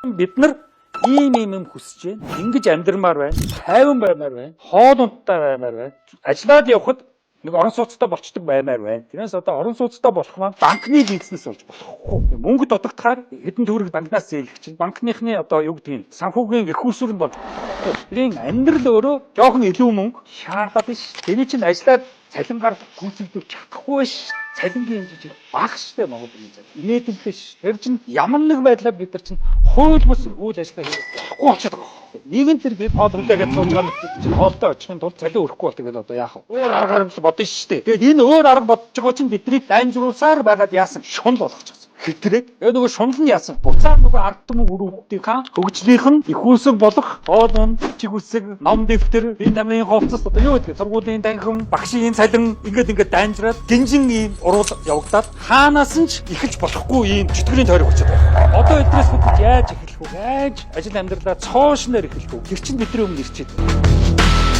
Бид нар ийм юм хүсэж байна. Ингэж амьдрмаар байна. Тайван баймаар байна. Хоол ундтай баймаар байна. Ажиллаад явхад нэг орон сууцтай болчдөг баймаар байна. Тэрнээс одоо орон сууцтай болох маань банкны бизнес болж болохгүй. Мөнгө додогдохаар хэдэн төгрөг банкнаас зээлэх чинь банкныхны одоо юу гэдгийг санхүүгийн эрх үүсвэр нь болж тэрийн амьдрал өөрөө жоохон илүү мөнгө шаардаад биш. Тэний чинь ажиллаад цалингаар гүйцэлдүүлж чадахгүй ш. Цалингийн хэмжээ бага штэ Монгол бизнес. Инээдэлтэй ш. Тэр чинь ямар нэг байдлаар бид нар чинь хууль бус үйл ажиллагаа хийхгүй болчиход байгаа. Нэгэн тэр бид хоолндоо гэж сууж байгаа чинь хоолтой очихын тулд цалин өрөхгүй бол тэгээд одоо яах вэ? Өөр аргаар бодно штэ. Тэгээд энэ өөр арга бодож байгаа чинь бидний дайнжруулсаар байгаад яасан шунал болгочихсон. Хэтрэг. Тэгээ нөгөө шунал нь яасан. Буцаад нөгөө ард түмэн өрөвдийнхаа хөгжлийнх нь их үүсэг болох хоолн, чиг үсэг, ном дэвтэр, витамин хувцас одоо юу гэдэг сургуулийн танхим, багшийн цалин ингээд дайнжраад гинжин ийм уруул явагдаад хаанаас нь ч эхэлж болохгүй ийм чөтгөрийн тойрог болчиход байна. Одоо эдрээс бид яаж эхэлэх вэ? Яаж ажил амьдралаа цоошноор эхэлэх вэ? Тэр чинь бидний өмнө ирчээд байна.